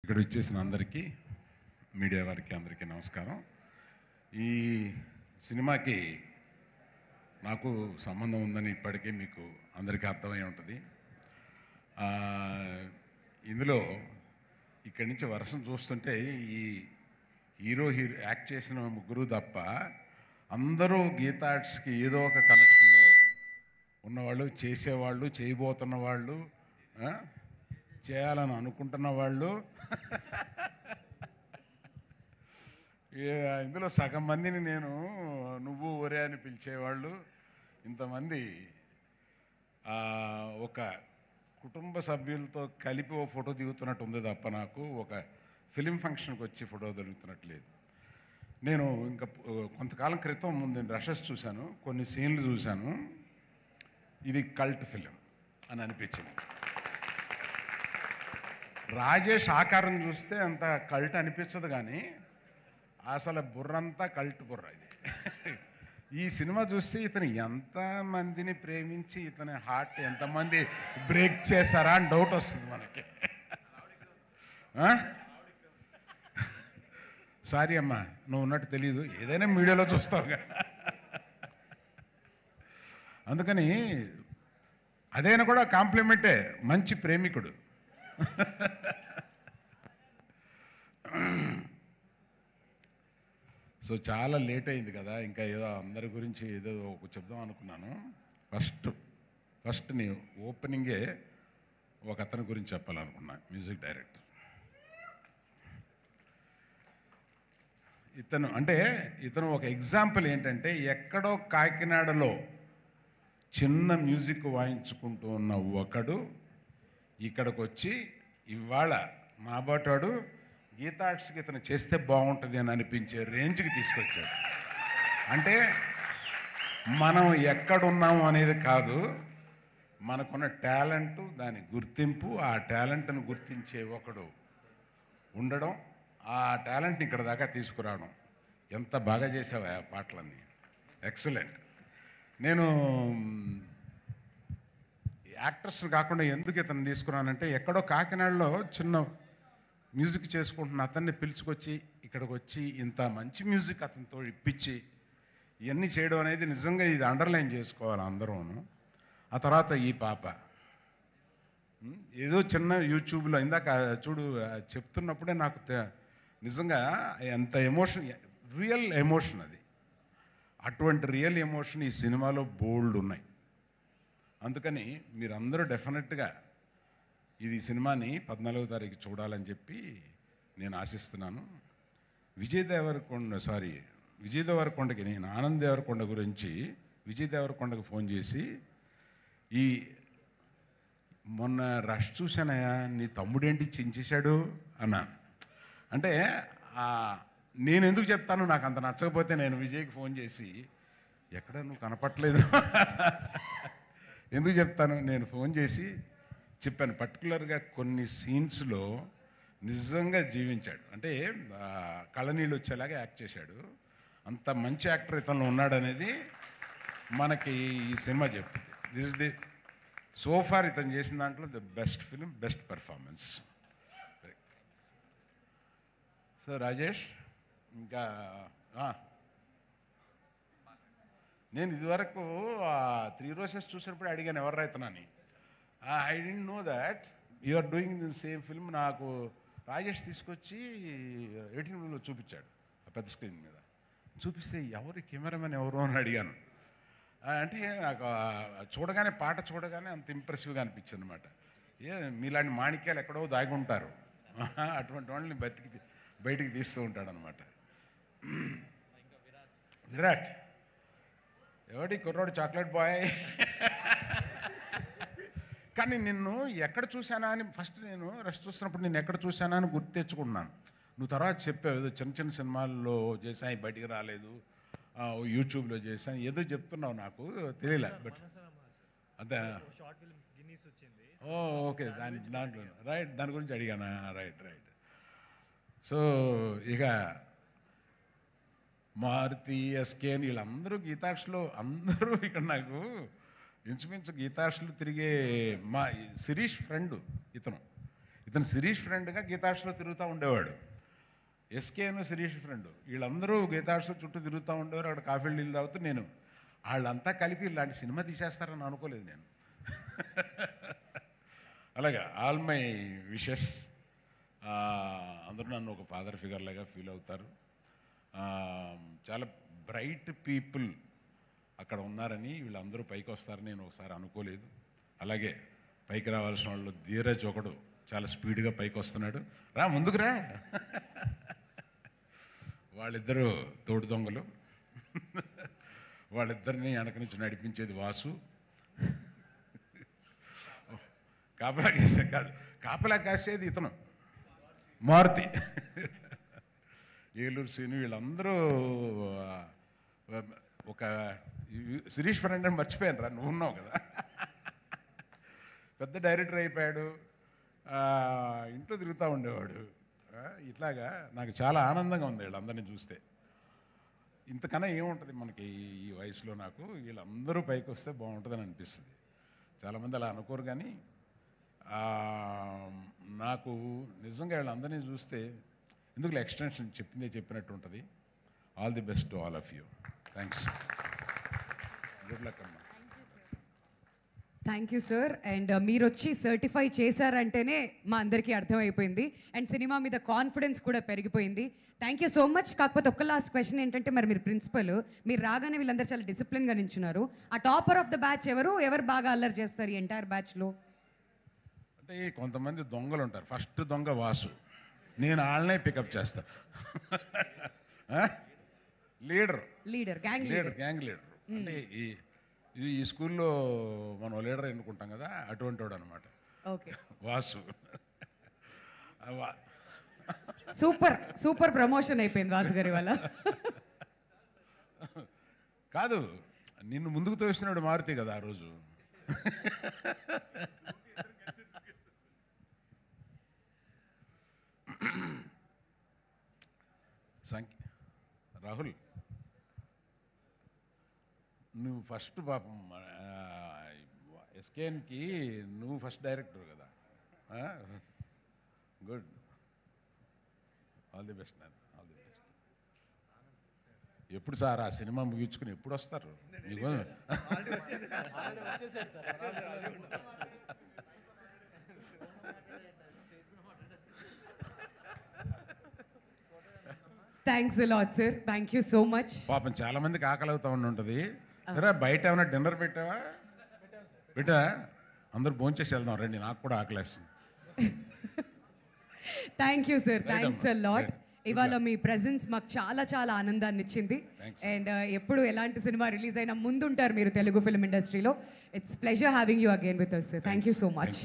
ఇక్కడ వచ్చేసిన అందరికీ, మీడియా వారికి అందరికీ నమస్కారం. ఈ సినిమాకి నాకు సంబంధం ఉందని ఇప్పటికే మీకు అందరికీ అర్థమై ఉంటుంది. ఇందులో ఇక్కడి నుంచి వర్షం చూస్తుంటే ఈ హీరో యాక్ట్ చేసిన ముగ్గురు తప్ప అందరూ గీతా ఆర్ట్స్కి ఏదో ఒక కనెక్షన్లో ఉన్నవాళ్ళు, చేసేవాళ్ళు, చేయబోతున్న వాళ్ళు, చేయాలని అనుకుంటున్న వాళ్ళు, ఇందులో సగం మందిని నేను నువ్వు ఒరే అని పిలిచేవాళ్ళు, ఇంతమంది ఒక కుటుంబ సభ్యులతో కలిపి ఓ ఫోటో దిగుతున్నట్టు ఉంది తప్ప నాకు ఒక ఫిలిం ఫంక్షన్కి వచ్చి ఫోటో దిగుతున్నట్లేదు. నేను ఇంకా కొంతకాలం క్రితం ముందు రషెస్ చూశాను, కొన్ని సీన్లు చూశాను. ఇది కల్ట్ ఫిలిం అని అనిపించింది. రాజేష్ ఆకారం చూస్తే అంత కల్ట్ అనిపించదు, కానీ అసలు బుర్రంతా కల్ట్ బుర్ర ఇది. ఈ సినిమా చూస్తే ఇతను ఎంతమందిని ప్రేమించి ఇతని హార్ట్ ఎంతమంది బ్రేక్ చేశారా అని డౌట్ వస్తుంది మనకి. సారీ అమ్మా, నువ్వు ఉన్నట్టు తెలీదు, ఏదైనా మీడియాలో చూస్తావుగా. అందుకని అదైనా కూడా కాంప్లిమెంటే, మంచి ప్రేమికుడు. సో చాలా లేట్ అయింది కదా, ఇంకా ఏదో అందరి గురించి ఏదో చెప్దాం అనుకున్నాను. ఫస్ట్ నీ ఓపెనింగే ఒక అతని గురించి చెప్పాలనుకున్నా, మ్యూజిక్ డైరెక్టర్. ఇతను ఒక ఎగ్జాంపుల్ ఏంటంటే, ఎక్కడో కాకినాడలో చిన్న మ్యూజిక్ వాయించుకుంటూ ఉన్న ఒకడు ఇక్కడికి వచ్చి ఇవాళ మాబాటాడు గీతా ఆర్ట్స్కి ఇతను చేస్తే బాగుంటుంది అని అనిపించే రేంజ్కి తీసుకొచ్చాడు. అంటే మనం ఎక్కడున్నాము అనేది కాదు, మనకున్న టాలెంటు, దాని గుర్తింపు, ఆ టాలెంట్ను గుర్తించే ఒకడు ఉండడం, ఆ టాలెంట్ని ఇక్కడ దాకా తీసుకురావడం. ఎంత బాగా చేసావా ఆ పాటలన్నీ, ఎక్సలెంట్. నేను యాక్టర్స్ని కాకుండా ఎందుకు ఇతను తీసుకున్నానంటే, ఎక్కడో కాకినాడలో చిన్న మ్యూజిక్ చేసుకుంటున్న అతన్ని పిలుచుకొచ్చి ఇక్కడికి వచ్చి ఇంత మంచి మ్యూజిక్ అతనితో ఇప్పించి ఇవన్నీ చేయడం అనేది నిజంగా ఇది అండర్లైన్ చేసుకోవాలి అందరూను. ఆ తర్వాత ఈ పాప ఏదో చిన్న యూట్యూబ్లో ఇందాక చూడు చెప్తున్నప్పుడే నాకు నిజంగా ఎంత ఎమోషన్, రియల్ ఎమోషన్ అది. అటువంటి రియల్ ఎమోషన్ ఈ సినిమాలో బోల్డ్ ఉన్నాయి. అందుకని మీరందరూ డెఫినెట్గా ఇది సినిమాని 14వ తారీఖు చూడాలని చెప్పి నేను ఆశిస్తున్నాను. విజయ్ దేవరకొండకి నేను ఆనంద్ దేవరకొండ గురించి విజయ్ దేవరకొండకు ఫోన్ చేసి, ఈ మొన్న రష్ చూశానయా, నీ తమ్ముడేంటి చించేశాడు అన్నాను. అంటే నేను ఎందుకు చెప్తాను, నాకు అంత నచ్చకపోతే నేను విజయ్కి ఫోన్ చేసి, ఎక్కడ నువ్వు కనపట్లేదు ఎందుకు చెప్తాను, నేను ఫోన్ చేసి చెప్పాను. పర్టికులర్గా కొన్ని సీన్స్లో నిజంగా జీవించాడు, అంటే కళ్ళనీళ్ళు వచ్చేలాగా యాక్ట్ చేశాడు. అంత మంచి యాక్టర్ ఇతను ఉన్నాడనేది మనకి ఈ సినిమా చెప్తుంది. దిస్ ఇస్ ది సోఫార్ ఇతను చేసిన దాంట్లో the best film, best performance. So Rajesh, ఇంకా నేను ఇదివరకు 3 Roses చూసినప్పుడు అడిగాను ఎవరు రైతనని. I don't know that you are doing in the same film. నాకు రాజేష్ తీసుకొచ్చి ఎడిటింగ్ రూమ్లో చూపించాడు, ఆ పెద్ద స్క్రీన్ మీద చూపిస్తే ఎవరు కెమెరామెన్ ఎవరు అని అడిగాను. అంటే నాకు చూడగానే, పాట చూడగానే అంత ఇంప్రెసివ్గా అనిపించింది అనమాట. మీలాంటి మాణిక్యాలు ఎక్కడో దాగి ఉంటారు, అటువంటి వాళ్ళని బయటికి తీస్తూ ఉంటాడనమాట. విరాట్ ఎవడి కుర్రోడు, చాక్లెట్ బాయ్. కానీ నిన్ను ఎక్కడ చూశానా అని ఫస్ట్ నేను రెస్ట్ చూస్తున్నప్పుడు నేను ఎక్కడ చూశానా అని గుర్తు తెచ్చుకుంటున్నాను. నువ్వు తర్వాత చెప్పావు ఏదో చిన్న చిన్న సినిమాల్లో చేశాను, బయటికి రాలేదు, యూట్యూబ్లో చేశాను ఏదో చెప్తున్నావు, నాకు తెలియలే. బట్ అంతే, ఓకే, దాంట్లో రైట్, దాని గురించి అడిగానా, రైట్. సో ఇక మారుతి, ఎస్కే అని వీళ్ళందరూ గీతార్ట్స్లో అందరూ ఇక్కడ నాకు ఇంచుమించు గీతార్ట్స్లో తిరిగే మా శిరీష్ ఫ్రెండ్ ఇతను. ఇతను శిరీష్ ఫ్రెండ్గా గీతార్ట్స్లో తిరుగుతూ ఉండేవాడు. ఎస్కేను శిరీష్ ఫ్రెండ్ వీళ్ళందరూ గీతార్ట్స్ చుట్టూ తిరుగుతూ ఉండేవారు. అక్కడ కాఫీలు నీళ్ళు తాగుతూ నేను వాళ్ళంతా కలిపి ఇలాంటి సినిమా తీసేస్తారని అనుకోలేదు నేను. అలాగే ఆల్ మై విషెస్. అందరూ నన్ను ఒక ఫాదర్ ఫిగర్ లాగా ఫీల్ అవుతారు. చాలా బ్రైట్ పీపుల్ అక్కడ ఉన్నారని, వీళ్ళందరూ పైకి వస్తారని నేను ఒకసారి అనుకోలేదు. అలాగే పైకి రావాల్సిన వాళ్ళు ధీరజ్ ఒకడు చాలా స్పీడ్గా పైకి వస్తున్నాడు. రా ముందుకు రా. వాళ్ళిద్దరూ తోడు దొంగలు. వాళ్ళిద్దరిని వెనక నుంచి నడిపించేది వాసు. కాపలా కాసే కాదు, కాపలా కాసేది ఇతను మారుతి. ఏలూరు సీను వీళ్ళందరూ ఒక శిరీష్ ఫ్రెండ్ అని మర్చిపోయాను రా, నువ్వు ఉన్నావు కదా. పెద్ద డైరెక్టర్ అయిపోయాడు, ఇంట్లో తిరుగుతూ ఉండేవాడు. ఇట్లాగా నాకు చాలా ఆనందంగా ఉంది వీళ్ళందరినీ చూస్తే. ఇంతకన్నా ఏముంటుంది మనకి ఈ వయసులో. నాకు వీళ్ళందరూ పైకి వస్తే బాగుంటుందని అనిపిస్తుంది. చాలామంది అలా అనుకోరు, కానీ నాకు నిజంగా వీళ్ళందరినీ చూస్తే ఎందుకు ఎక్స్టెన్షన్ చెప్పినట్టు ఉంటుంది. All the best to all of you. Thanks. Good luck అమ్మా. Thank you sir. అండ్ మీరు వచ్చి సర్టిఫై చేశారంటేనే మా అందరికీ అర్థమైపోయింది. అండ్ సినిమా మీద కాన్ఫిడెన్స్ కూడా పెరిగిపోయింది. Thank you so much. కాకపోతే ఒక్క లాస్ట్ క్వశ్చన్ ఏంటంటే, మరి మీరు ప్రిన్సిపల్, మీరు రాగానే వీళ్ళందరూ చాలా డిసిప్లిన్గా నించున్నారు. ఆ టాపర్ ఆఫ్ ద బ్యాచ్ ఎవరు బాగా అల్లరి చేస్తారు ఈ ఎంటైర్ బ్యాచ్లో? అంటే కొంతమంది దొంగలు ఉంటారు. ఫస్ట్ దొంగ వాసు, నేను వాళ్ళనే పికప్ చేస్తాను. Gang leader. అంటే ఈ స్కూల్లో మనం లీడర్ ఎన్నుకుంటాం కదా, అటువంటి వాడు అనమాట వాసు. సూపర్ ప్రమోషన్ అయిపోయింది వాసు గారి వల్ల. కాదు, నిన్ను ముందుకు తోస్తున్నాడు మారుతి కదా ఆ రోజు. రాహుల్, నువ్వు ఫస్ట్ పాపం ఎస్కేఎన్కి నువ్వు ఫస్ట్ డైరెక్టర్ కదా. గుడ్, ఆల్ ది బెస్ట్ నాన్న, ఆల్ ది బెస్ట్. ఎప్పుడు సార్ ఆ సినిమా ముగించుకుని ఎప్పుడు వస్తారు? Thanks a lot sir. Thank you so much. పాపం చాలా మందికి ఆకలి అవుతా ఉంటుంది. బయట ఏమైనా డిన్నర్ పెట్టావా? పెట్టా, అందరూ భోంచేసి వెళ్దాం రండి, నాకు కూడా ఆకలేస్తుంది. Thank you sir. Thanks a lot. ఇవాళ మీ ప్రెజెన్స్ మాకు చాలా చాలా ఆనందాన్ని ఇచ్చింది. అండ్ ఎప్పుడు ఎలాంటి సినిమా రిలీజ్ అయినా ముందుంటారు మీరు తెలుగు ఫిల్మ్ ఇండస్ట్రీలో. It's pleasure having you again with us, sir. Thank you so much.